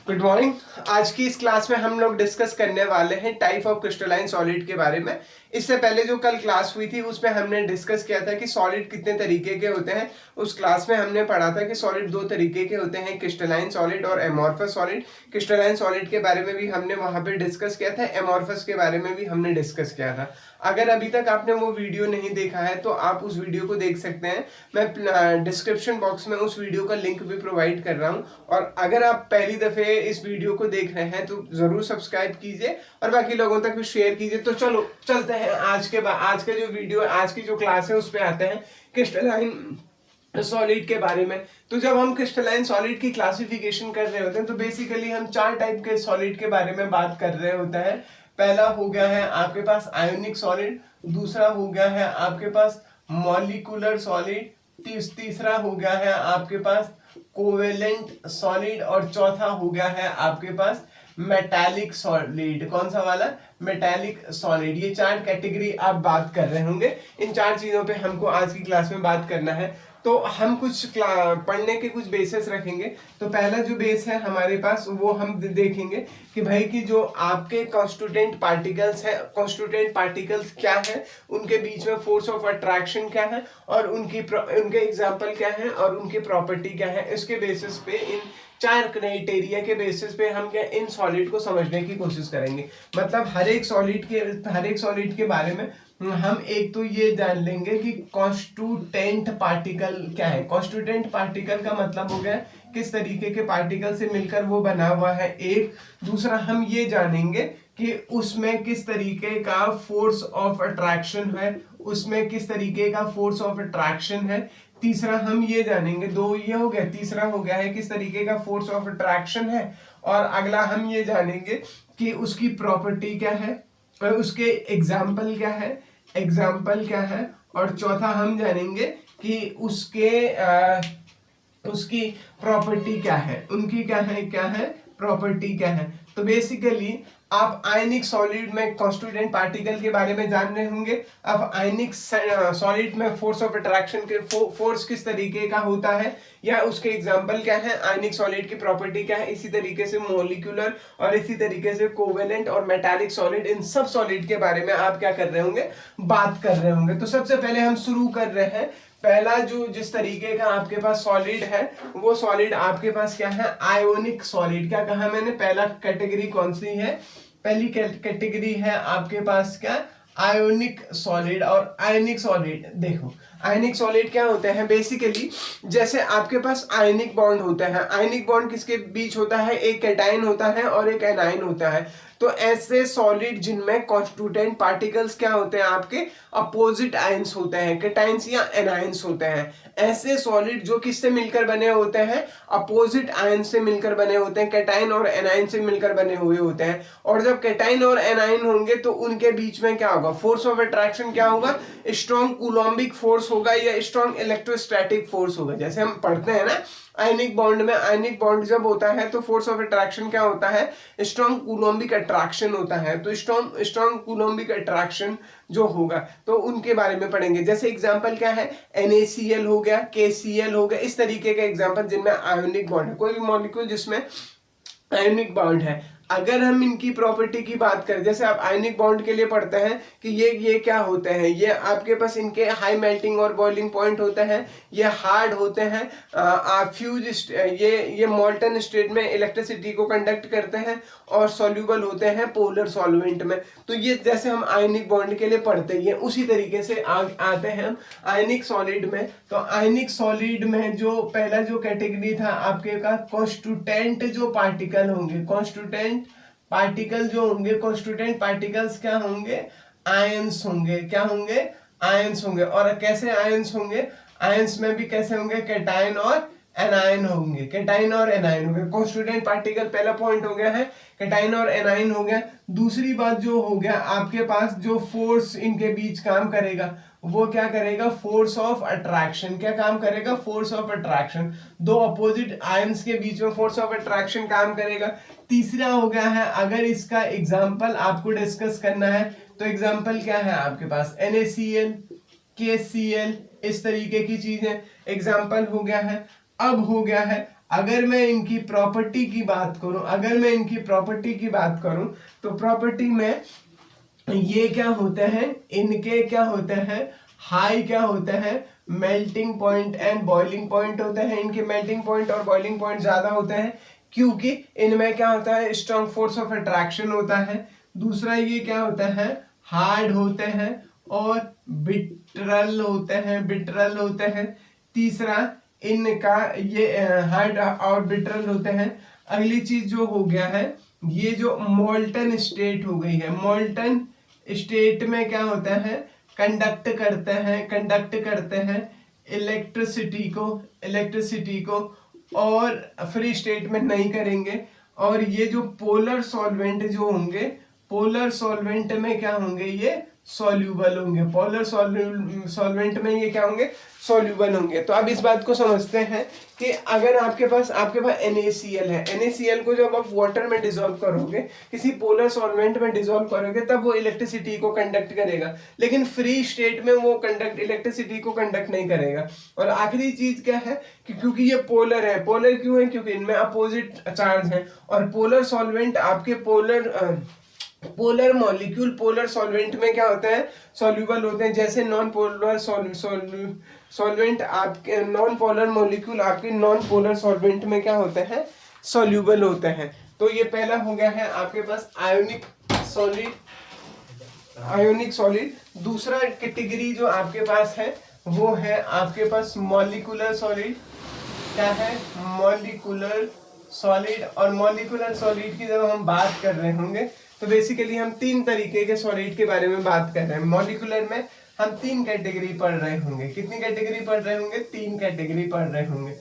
Good morning. आज की इस क्लास में हम लोग डिस्कस करने वाले हैं टाइप ऑफ क्रिस्टलाइन सॉलिड के बारे में। इससे पहले जो कल क्लास हुई थी उसमें हमने डिस्कस किया था कि सॉलिड कितने तरीके के होते हैं। उस क्लास में हमने पढ़ा था कि सॉलिड दो तरीके के होते हैं, क्रिस्टलाइन सॉलिड और एमॉर्फस सॉलिड। क्रिस्टलाइन सॉलिड के बारे में भी हमने वहां पे डिस्कस किया था, एमॉर्फस के बारे में भी हमने डिस्कस किया था। अगर अभी तक आपने वो वीडियो नहीं देखा है तो आप उस वीडियो को देख सकते हैं। मैं डिस्क्रिप्शन बॉक्स में उस वीडियो का लिंक भी प्रोवाइड कर रहा हूँ। और अगर आप पहली दफे इस वीडियो को देख रहे हैं तो जरूर सब्सक्राइब कीजिए और बाकी लोगों तक भी शेयर कीजिए। तो चलो चलते हैं आज का जो वीडियो, आज की जो क्लास है उस पे आते हैं क्रिस्टलाइन सॉलिड के बारे में। तो जब हम क्रिस्टलाइन सॉलिड की क्लासिफिकेशन कर रहे होते हैं तो बेसिकली हम चार टाइप के सॉलिड के बारे में बात कर रहे होते हैं। पहला हो गया है आपके पास आयोनिक सॉलिड, दूसरा हो गया है आपके पास मॉलिक्यूलर सॉलिड, तीसरा हो गया है आपके पास कोवेलेंट सॉलिड और चौथा हो गया है आपके पास मेटालिक सॉलिड। कौन सा वाला? Metallic solid. ये चार कैटेगरी आप बात कर रहे होंगे। इन चार चीजों पे हमको आज की क्लास में बात करना है। तो हम कुछ पढ़ने के कुछ बेसिस रखेंगे। तो पहला जो बेस है हमारे पास वो हम देखेंगे कि भाई कि जो आपके कॉन्स्टिट्यूएंट पार्टिकल्स है, कॉन्स्टिट्यूएंट पार्टिकल्स क्या है, उनके बीच में फोर्स ऑफ अट्रैक्शन क्या है और उनके एग्जाम्पल क्या है और उनकी प्रॉपर्टी क्या है। इसके बेसिस पे, इन चार क्राइटेरिया के बेसिस पे हम क्या इन सॉलिड को समझने की कोशिश करेंगे। मतलब हर एक सॉलिड के बारे में हम एक तो ये जान लेंगे कि कॉन्स्टिट्यूएंट पार्टिकल क्या है। कॉन्स्टिट्यूएंट पार्टिकल का मतलब हो गया किस तरीके के पार्टिकल से मिलकर वो बना हुआ है। एक दूसरा हम ये जानेंगे कि उसमें किस तरीके का फोर्स ऑफ अट्रैक्शन है, उसमें किस तरीके का फोर्स ऑफ अट्रैक्शन है। तीसरा हम ये जानेंगे, दो ये हो गया, तीसरा हो गया है किस तरीके का फोर्स ऑफ अट्रैक्शन है। और अगला हम ये जानेंगे कि उसकी प्रॉपर्टी क्या है और उसके एग्जाम्पल क्या है। और चौथा हम जानेंगे कि उसकी प्रॉपर्टी क्या है, उनकी क्या है प्रॉपर्टी क्या है। तो बेसिकली आप आयनिक सॉलिड में कॉन्स्टिट्यूएंट पार्टिकल के बारे में जान रहे होंगे। अब आयनिक सॉलिड में फोर्स ऑफ अट्रैक्शन के फोर्स किस तरीके का होता है या उसके एग्जांपल क्या है, आयनिक सॉलिड की प्रॉपर्टी क्या है। इसी तरीके से मॉलिक्यूलर और इसी तरीके से कोवेलेंट और मेटालिक सॉलिड, इन सब सॉलिड के बारे में आप क्या कर रहे होंगे, बात कर रहे होंगे। तो सबसे पहले हम शुरू कर रहे हैं। पहला जो जिस तरीके का आपके पास सॉलिड है वो सॉलिड आपके पास क्या है, आयोनिक सॉलिड। क्या कहा मैंने? पहला कैटेगरी कौन सी है? पहली कैटेगरी है आपके पास क्या, आयोनिक सॉलिड। और आयनिक सॉलिड देखो, आयनिक सॉलिड क्या होते हैं बेसिकली, जैसे आपके पास आयनिक बॉन्ड होता है। आयनिक बॉन्ड किसके बीच होता है? एक कैटायन होता है और एक एनायन होता है। तो ऐसे सॉलिड जिनमें कॉन्स्टिट्यूएंट पार्टिकल्स क्या होते हैं, आपके अपोजिट आयंस होते हैं, कैटायंस या एनायंस होते हैं। ऐसे सॉलिड जो किससे मिलकर बने होते हैं, अपोजिट आयन से मिलकर बने होते हैं, कैटायन और एनायन से मिलकर बने हुए होते हैं। और जब कैटायन और एनायन होंगे तो उनके बीच में क्या होगा, फोर्स ऑफ अट्रैक्शन क्या होगा, स्ट्रॉन्ग कूलोम्बिक फोर्स होगा या स्ट्रॉन्ग इलेक्ट्रोस्टैटिक फोर्स होगा। जैसे हम पढ़ते हैं ना आयनिक बॉन्ड में, आयनिक बॉन्ड जब होता है तो फोर्स ऑफ अट्रैक्शन क्या होता है, स्ट्रॉन्ग कूलोम्बिक अट्रैक्शन होता है। तो स्ट्रॉन्ग कूलोम्बिक अट्रैक्शन जो होगा तो उनके बारे में पढ़ेंगे। जैसे एग्जांपल क्या है, NaCl हो गया, KCl हो गया, इस तरीके के एग्जांपल जिनमें आयोनिक बॉन्ड है। कोई भी मॉलिक्यूल जिसमें आयोनिक बॉन्ड है। अगर हम इनकी प्रॉपर्टी की बात करें, जैसे आप आयनिक बॉन्ड के लिए पढ़ते हैं कि ये क्या होते हैं, ये आपके पास इनके हाई मेल्टिंग और बॉइलिंग पॉइंट होते हैं, ये हार्ड होते हैं, फ्यूज, ये मोल्टन स्टेट में इलेक्ट्रिसिटी को कंडक्ट करते हैं और सॉल्यूबल होते हैं पोलर सॉल्वेंट में। तो ये जैसे हम आयनिक बॉन्ड के लिए पढ़ते हैं उसी तरीके से आते हैं हम आयनिक सॉलिड में। तो आयनिक सॉलिड में जो पहला जो कैटेगरी था आपके का, कॉन्स्टिट्यूएंट जो पार्टिकल होंगे, कॉन्स्टिट्यूएंट पार्टिकल जो होंगे, कॉन्स्टिट्यूएंट पार्टिकल्स क्या होंगे, आयंस होंगे। क्या होंगे? आयंस होंगे। और कैसे आयंस होंगे? आयंस में भी कैसे होंगे, कैटायन और एनायन होंगे, कैटायन और एनायन होंगे। कॉन्स्टिट्यूएंट पार्टिकल पहला पॉइंट हो गया है, कैटायन और एनायन हो गया। दूसरी बात जो हो गया आपके पास, जो फोर्स इनके बीच काम करेगा वो क्या करेगा, फोर्स ऑफ अट्रैक्शन। क्या काम करेगा? Force of attraction. दो अपोजिट आयंस के बीच में फोर्स ऑफ अट्रैक्शन काम करेगा। तीसरा हो गया है, अगर इसका एग्जाम्पल आपको डिस्कस करना है तो एग्जाम्पल क्या है आपके पास, NaCl, KCl, इस तरीके की चीजें एग्जाम्पल हो गया है। अब हो गया है अगर मैं इनकी प्रॉपर्टी की बात करूं, तो प्रॉपर्टी में ये क्या होते हैं, इनके क्या होते हैं, हाई क्या होता है, melting point and boiling point होते हैं। इनके मेल्टिंग पॉइंट और बॉइलिंग पॉइंट ज्यादा होते हैं क्योंकि इनमें क्या होता है, स्ट्रॉन्ग फोर्स ऑफ अट्रैक्शन होता है। दूसरा ये क्या होता है, हार्ड होते हैं और बिट्रल होते हैं। तीसरा इनका ये हार्ड और बिट्रल होते हैं। अगली चीज जो हो गया है, ये जो मोल्टन स्टेट हो गई है, मोल्टन स्टेट में क्या होता है, कंडक्ट करते हैं इलेक्ट्रिसिटी को और फ्री स्टेट में नहीं करेंगे। और ये जो पोलर सॉल्वेंट जो होंगे, पोलर सॉल्वेंट में क्या होंगे, ये सॉल्यूबल होंगे। पोलर सॉल्वेंट में ये क्या होंगे, सॉल्यूबल होंगे। तो अब इस बात को समझते हैं कि अगर आपके पास NaCl है, NaCl को जब आप वाटर में डिसॉल्व करोगे, किसी पोलर सॉल्वेंट में डिसॉल्व करोगे, तब वो इलेक्ट्रिसिटी को कंडक्ट करेगा, लेकिन फ्री स्टेट में वो इलेक्ट्रिसिटी को कंडक्ट नहीं करेगा। और आखिरी चीज क्या है कि क्योंकि ये पोलर है, पोलर क्यों है, क्योंकि इनमें अपोजिट चार्ज है। और पोलर सॉल्वेंट आपके पोलर मॉलिक्यूल पोलर सॉल्वेंट में क्या होते हैं, सॉल्यूबल होते हैं। जैसे नॉन पोलर सॉल्वेंट आपके, नॉन पोलर मॉलिक्यूल आपके नॉन पोलर सॉल्वेंट में क्या होते हैं, सॉल्यूबल होते हैं। तो ये पहला हो गया है आपके पास आयोनिक सॉलिड। दूसरा कैटेगरी जो आपके पास है वो है आपके पास मॉलिक्यूलर सॉलिड। क्या है, मॉलिक्यूलर सॉलिड। और मॉलिक्यूलर सॉलिड की जब हम बात कर रहे होंगे तो बेसिकली हम 3 तरीके के सॉलिड के बारे में बात कर रहे हैं। मॉलिक्यूलर में हम 3 कैटेगरी पढ़ रहे होंगे। कितनी कैटेगरी पढ़ रहे होंगे, 3 कैटेगरी पढ़ रहे होंगे।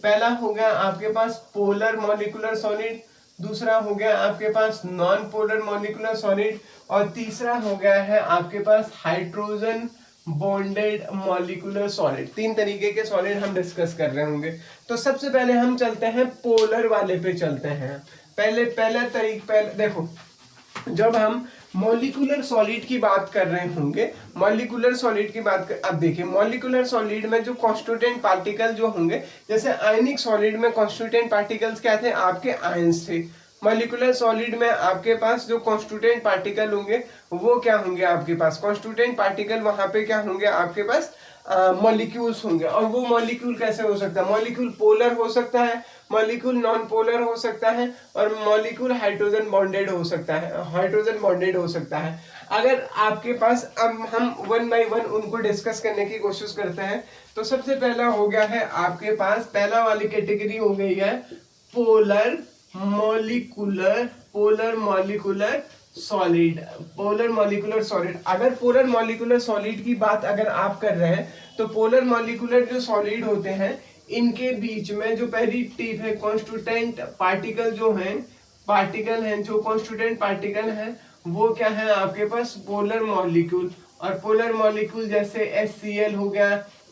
पहला हो गया आपके पास पोलर मॉलिक्यूलर सॉलिड, दूसरा हो गया आपके पास नॉन पोलर मॉलिक्यूलर सॉलिड, और तीसरा हो गया है आपके पास हाइड्रोजन बॉन्डेड मॉलिक्यूलर सॉलिड। 3 तरीके के सॉलिड हम डिस्कस कर रहे होंगे। तो सबसे पहले हम चलते हैं पोलर वाले पे चलते हैं। पहला देखो, जब हम मॉलिक्यूलर सॉलिड की बात कर रहे होंगे, अब देखिए मॉलिक्यूलर सॉलिड में जो कॉन्स्टिट्यूएंट पार्टिकल जो होंगे, जैसे आयनिक सॉलिड में कॉन्स्टिट्यूएंट पार्टिकल्स क्या थे, आपके आयंस थे। मॉलिक्यूलर सॉलिड में आपके पास जो कॉन्स्टिट्यूएंट पार्टिकल होंगे वो क्या होंगे, आपके पास कॉन्स्टिट्यूएंट पार्टिकल वहां पे क्या होंगे, आपके पास मॉलिक्यूल्स होंगे। और वो मॉलिक्यूल कैसे हो सकता है, मॉलिक्यूल पोलर हो सकता है, मॉलिक्यूल नॉन पोलर हो सकता है, और मॉलिक्यूल हाइड्रोजन बॉन्डेड हो सकता है। अगर आपके पास, अब हम 1 बाय 1 उनको डिस्कस करने की कोशिश करते हैं। तो सबसे पहला हो गया है आपके पास, पहला वाली कैटेगरी हो गई है पोलर मॉलिक्यूलर सॉलिड। अगर पोलर मॉलिक्यूलर सॉलिड की बात अगर आप कर रहे हैं, तो पोलर मॉलिक्यूलर जो सॉलिड होते हैं, इनके बीच में जो पहली टिप है, कॉन्स्टिट्यूएंट पार्टिकल जो कॉन्स्टिट्यूएंट पार्टिकल है वो क्या है आपके पास, पोलर मॉलिक्यूल। और पोलर मॉलिक्यूल जैसे HCl हो गया,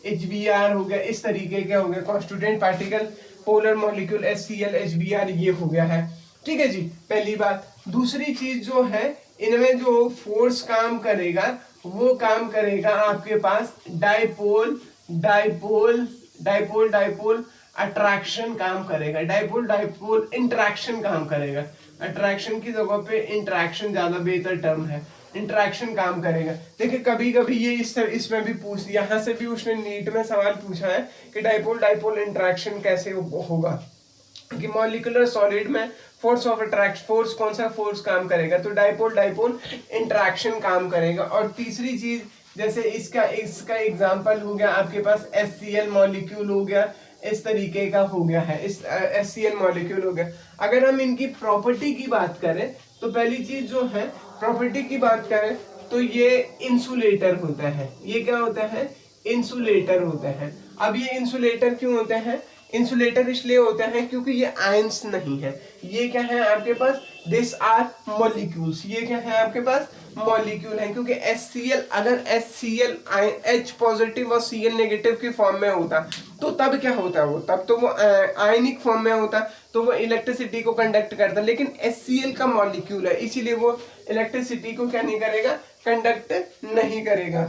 HBr हो गया, इस तरीके के हो गए constituent particle. Polar molecule HCl HBr ये हो गया है, ठीक है जी, पहली बात। दूसरी चीज जो है, इनमें जो फोर्स काम करेगा वो काम करेगा आपके पास डाइपोल अट्रैक्शन काम करेगा, डाइपोल इंटरेक्शन काम करेगा। अट्रैक्शन की जगह पे इंटरेक्शन ज्यादा बेहतर टर्म है, इंटरेक्शन काम करेगा। देखिए कभी कभी ये इसमें भी यहाँ से भी उसने नीट में सवाल पूछा है कि डाइपोल इंटरेक्शन कैसे होगा, कि मॉलिक्यूलर सॉलिड में फोर्स ऑफ अट्रैक्शन, कौन सा फोर्स काम करेगा, तो डाइपोल इंटरेक्शन काम करेगा। और तीसरी चीज, जैसे इसका एग्जांपल हो गया आपके पास HCl मॉलिक्यूल हो गया, इस तरीके का हो गया है, इस HCl मॉलिक्यूल हो गया। अगर हम इनकी प्रॉपर्टी की बात करें, तो पहली चीज जो है प्रॉपर्टी की बात करें तो ये इंसुलेटर होता है। ये क्या होता है, इंसुलेटर होता है। अब ये इंसुलेटर क्यों होते हैं, इंसुलेटर इसलिए होते हैं क्योंकि ये आयंस नहीं है, ये क्या है आपके पास, दिस आर मॉलिक्यूल्स। ये क्या है आपके पास, मॉलिक्यूल है। क्योंकि HCl, अगर HCl H पॉजिटिव और Cl नेगेटिव की फॉर्म में होता तो तब क्या होता, वो तब तो वो आयनिक फॉर्म में होता, तो वो इलेक्ट्रिसिटी को कंडक्ट करता। लेकिन HCl का मॉलिक्यूल है, इसीलिए वो इलेक्ट्रिसिटी को क्या नहीं करेगा, कंडक्ट नहीं करेगा,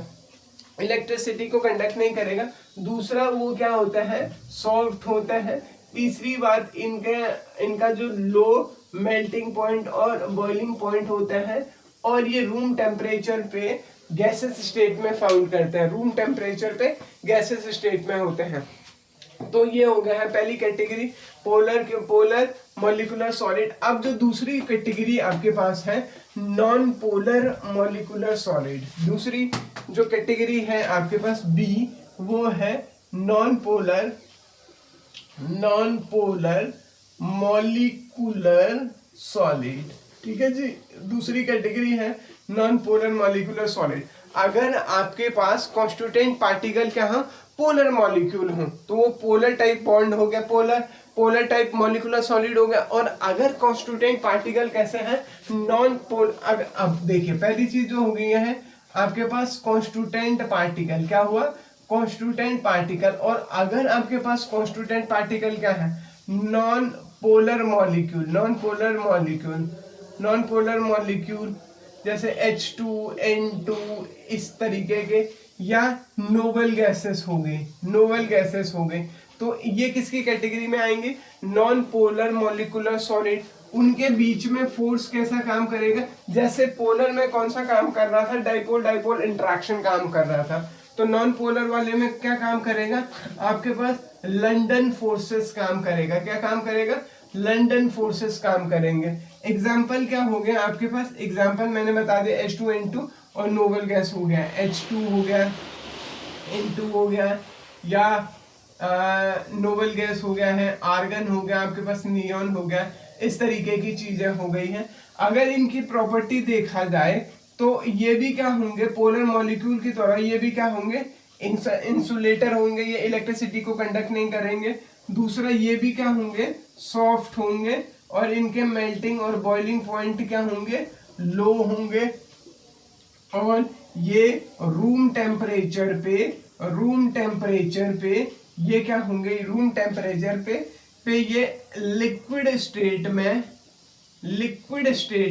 इलेक्ट्रिसिटी को कंडक्ट नहीं करेगा। दूसरा वो क्या होता है, सॉफ्ट होता है, तीसरी बात, इनका जो लो मेल्टिंग पॉइंट और बॉइलिंग पॉइंट होता है, और ये रूम टेम्परेचर पे गैसेस स्टेट में फाउंड करते हैं, रूम टेम्परेचर पे गैसेस स्टेट में होते हैं। तो ये हो गया है पहली कैटेगरी, पोलर मॉलिक्यूलर सॉलिड। अब जो दूसरी कैटेगरी आपके पास है नॉन पोलर मॉलिक्यूलर सॉलिड, दूसरी जो कैटेगरी है आपके पास बी, वो है नॉन पोलर मॉलिक्यूलर सॉलिड। ठीक है जी, दूसरी कैटेगरी है नॉन पोलर मॉलिक्यूलर सॉलिड। अगर आपके पास कॉन्स्टिट्यूएंट पार्टिकल क्या हो, पोलर मॉलिक्यूल हो, तो वो पोलर टाइप बॉन्ड हो गया, पोलर टाइप मॉलिक्यूलर सॉलिड हो गया। और अगर कॉन्स्टिट्यूएंट पार्टिकल कैसे हैं, नॉन पोल। अब देखिए पहली चीज जो हो गई है आपके पास कॉन्स्टिट्यूएंट पार्टिकल, क्या हुआ, कॉन्स्टिट्यूएंट पार्टिकल। और अगर आपके पास कॉन्स्टिट्यूएंट पार्टिकल क्या है, नॉन पोलर मॉलिक्यूल, जैसे H2N2 इस तरीके के, या नोबल गैसेस हो गए, तो ये किसकी कैटेगरी में आएंगे, नॉन पोलर मॉलिक्यूलर सॉलिड। उनके बीच में फोर्स कैसा काम करेगा, जैसे पोलर में कौन सा काम कर रहा था, डाइपोल इंटरेक्शन काम कर रहा था, तो नॉन पोलर वाले में क्या काम करेगा, आपके पास लंडन फोर्सेस काम करेगा। क्या काम करेगा, लंडन फोर्सेस काम करेंगे। एग्जाम्पल क्या हो गया आपके पास, एग्जाम्पल मैंने बता दिया, H2N2 और नोबल गैस हो गया, H2 हो गया, N2 हो गया, या नोबल गैस हो गया है, आर्गन हो गया आपके पास, नियॉन हो गया, इस तरीके की चीजें हो गई हैं। अगर इनकी प्रॉपर्टी देखा जाए तो ये भी क्या होंगे, पोलर मॉलिक्यूल की तरह ये भी क्या होंगे, इंसुलेटर होंगे, ये इलेक्ट्रिसिटी को कंडक्ट नहीं करेंगे। दूसरा ये भी क्या होंगे, सॉफ्ट होंगे, और इनके मेल्टिंग और बॉइलिंग पॉइंट क्या होंगे, लो होंगे। और ये रूम टेम्परेचर पे ये क्या होंगे, रूम टेम्परेचर पे ये लिक्विड स्टेट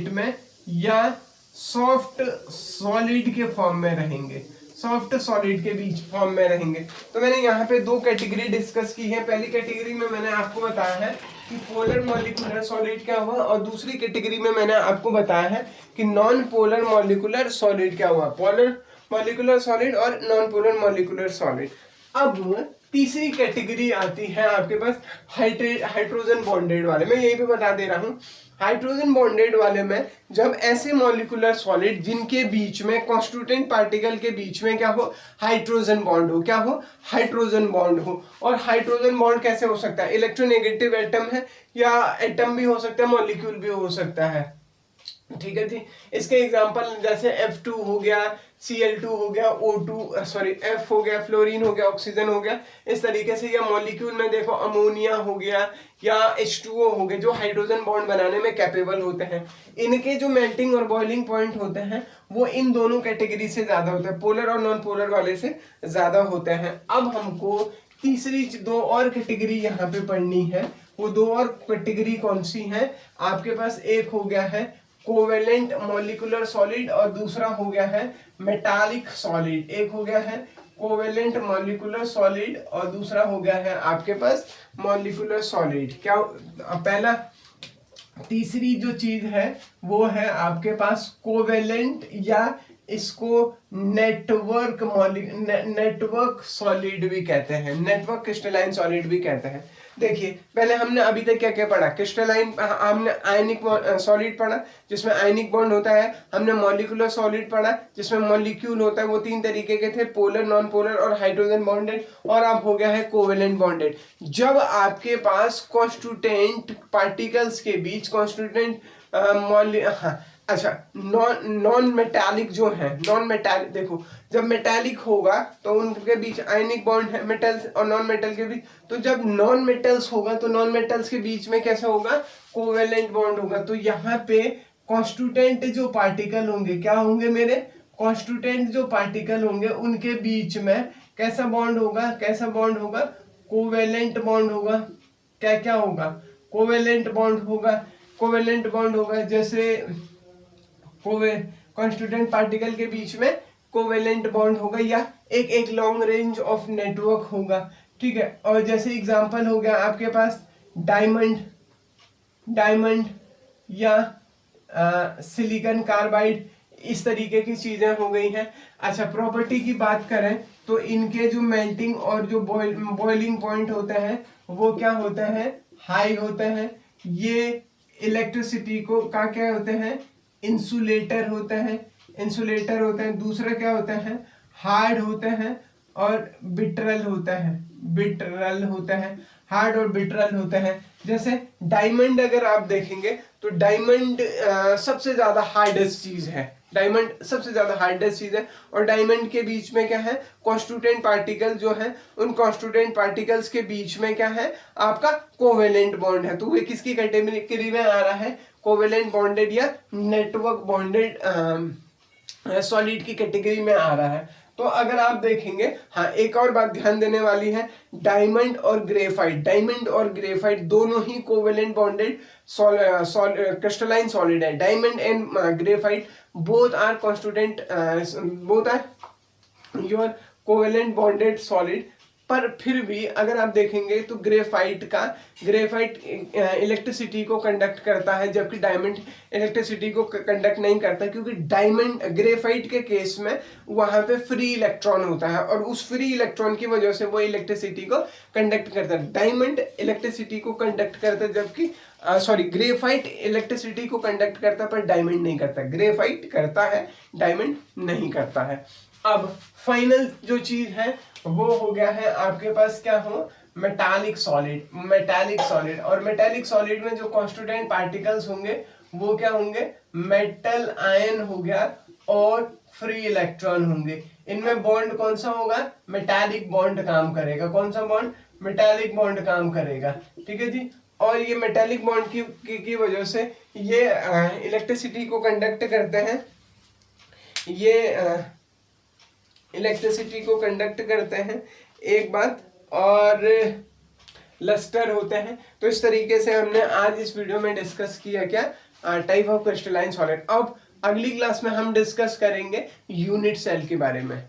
में या सॉफ्ट सॉलिड के फॉर्म में रहेंगे, सॉफ्ट सॉलिड के बीच फॉर्म में रहेंगे। तो मैंने यहाँ पे दो कैटेगरी डिस्कस की है। पहली कैटेगरी में मैंने आपको बताया है कि पोलर मॉलिक्यूलर सॉलिड क्या हुआ, और दूसरी कैटेगरी में मैंने आपको बताया है कि नॉन पोलर मॉलिक्यूलर सॉलिड क्या हुआ, पोलर मॉलिक्यूलर सॉलिड और नॉन पोलर मॉलिक्यूलर सॉलिड। अब तीसरी कैटेगरी आती है आपके पास हाइड्रोजन बॉन्डेड वाले। मैं यही पे बता दे रहा हूँ, हाइड्रोजन बॉन्डेड वाले में जब ऐसे मॉलिक्यूलर सॉलिड जिनके बीच में कॉन्स्टिट्यूएंट पार्टिकल के बीच में क्या हो, हाइड्रोजन बॉन्ड हो, क्या हो, हाइड्रोजन बॉन्ड हो। और हाइड्रोजन बॉन्ड कैसे हो सकता है, इलेक्ट्रोनेगेटिव एटम है, या एटम भी हो सकता है, मॉलिक्यूल भी हो सकता है। ठीक है जी, इसके एग्जांपल जैसे F2 हो गया, Cl2 हो गया, F हो गया, फ्लोरीन हो गया, ऑक्सीजन हो गया, इस तरीके से। या मॉलिक्यूल में देखो अमोनिया हो गया, या H2O हो गए, जो हाइड्रोजन बॉन्ड बनाने में कैपेबल होते हैं। इनके जो मेल्टिंग और बॉइलिंग पॉइंट होते हैं वो इन दोनों कैटेगरी से ज्यादा होते हैं, पोलर और नॉन पोलर वाले से ज्यादा होते हैं। अब हमको तीसरी दो और कैटेगरी यहाँ पे पढ़नी है। वो दो और कैटेगरी कौन सी है आपके पास, एक हो गया है कोवेलेंट मॉलिक्यूलर सॉलिड और दूसरा हो गया है मेटालिक सॉलिड। एक हो गया है कोवेलेंट मॉलिक्यूलर सॉलिड और दूसरा हो गया है आपके पास मॉलिक्यूलर सॉलिड। क्या पहला, तीसरी जो चीज है वो है आपके पास कोवेलेंट, या इसको नेटवर्क सॉलिड भी कहते हैं, नेटवर्क क्रिस्टलाइन सॉलिड भी कहते हैं। देखिए पहले हमने अभी तक क्या क्या पढ़ा, क्रिस्टलाइन, हमने आयनिक सॉलिड पढ़ा जिसमें आयनिक बॉन्ड होता है, हमने मॉलिक्यूलर सॉलिड पढ़ा जिसमें मॉलिक्यूल होता है, वो तीन तरीके के थे, पोलर, नॉन पोलर और हाइड्रोजन बॉन्डेड, और अब हो गया है कोवेलेंट बॉन्डेड। जब आपके पास कॉन्स्टिट्यूएंट पार्टिकल्स के बीच नॉन मेटालिक जो है, नॉन मेटालिक, देखो जब मेटालिक होगा तो उनके बीच आयनिक बॉन्ड है, मेटल्स और नॉन मेटल के बीच। तो जब नॉन मेटल्स होगा तो नॉन मेटल्स के बीच में कैसा होगा, कोवेलेंट बॉन्ड होगा। तो यहाँ पे कॉन्स्टिट्यूएंट जो पार्टिकल होंगे, क्या होंगे मेरे, कॉन्स्टिट्यूएंट जो पार्टिकल होंगे उनके बीच में कैसा बॉन्ड होगा, कोवेलेंट बॉन्ड होगा। क्या क्या होगा, कोवेलेंट बॉन्ड होगा। जैसे कॉन्स्टिट्यूएंट पार्टिकल के बीच में कोवेलेंट बॉन्ड होगा, या एक लॉन्ग रेंज ऑफ नेटवर्क होगा। ठीक है, और जैसे एग्जांपल हो गया आपके पास डायमंड या सिलिकॉन कार्बाइड, इस तरीके की चीजें हो गई हैं। अच्छा, प्रॉपर्टी की बात करें तो इनके जो मेल्टिंग और जो बॉइलिंग पॉइंट होते हैं वो क्या होते हैं, हाई होते हैं। ये इलेक्ट्रिसिटी को का क्या होते हैं, इंसुलेटर होते हैं। दूसरा क्या होते हैं, हार्ड होते हैं और बिट्रल होता है, हार्ड और बिट्रल होते हैं। जैसे डायमंड अगर आप देखेंगे तो डायमंड सबसे ज्यादा हार्डेस्ट चीज है, और डायमंड के बीच में क्या है, कॉन्स्टिट्यूएंट पार्टिकल जो है, उन कॉन्स्टिट्यूएंट पार्टिकल्स के बीच में क्या है, आपका कोवेलेंट बॉन्ड है। तो ये किसकी कैटेगरी में आ रहा है, कोवेलेंट बॉन्डेड या नेटवर्क बॉन्डेड सॉलिड की कैटेगरी में आ रहा है। तो अगर आप देखेंगे, हाँ एक और बात ध्यान देने वाली है, डायमंड और ग्रेफाइट दोनों ही कोवेलेंट बॉन्डेड क्रिस्टलाइन सॉलिड है। Diamond and graphite both are your covalent bonded solid. पर फिर भी अगर आप देखेंगे तो ग्रेफाइट इलेक्ट्रिसिटी को कंडक्ट करता है, जबकि डायमंड इलेक्ट्रिसिटी को कंडक्ट नहीं करता, क्योंकि ग्रेफाइट के केस में वहां पे फ्री इलेक्ट्रॉन होता है और उस फ्री इलेक्ट्रॉन की वजह से वो इलेक्ट्रिसिटी को कंडक्ट करता है। डायमंड इलेक्ट्रिसिटी को कंडक्ट करता है, जबकि ग्रेफाइट इलेक्ट्रिसिटी को कंडक्ट करता है पर डायमंड नहीं करता। ग्रेफाइट करता है, डायमंड नहीं करता है। अब फाइनल जो चीज है वो हो गया है आपके पास क्या हो, मेटालिक सॉलिड। और मेटालिक सॉलिड में जो कॉन्स्टिट्यूएंट पार्टिकल्स होंगे वो क्या होंगे, मेटल आयन हो गया और फ्री इलेक्ट्रॉन होंगे। इनमें बॉन्ड कौन सा होगा, मेटालिक बॉन्ड काम करेगा। कौन सा बॉन्ड, मेटालिक बॉन्ड काम करेगा, ठीक है जी। और ये मेटालिक बॉन्ड की वजह से ये इलेक्ट्रिसिटी को कंडक्ट करते हैं, एक बात, और लस्टर होते हैं। तो इस तरीके से हमने आज इस वीडियो में डिस्कस किया क्या, टाइप ऑफ क्रिस्टलाइन सॉलिड। अब अगली क्लास में हम डिस्कस करेंगे यूनिट सेल के बारे में।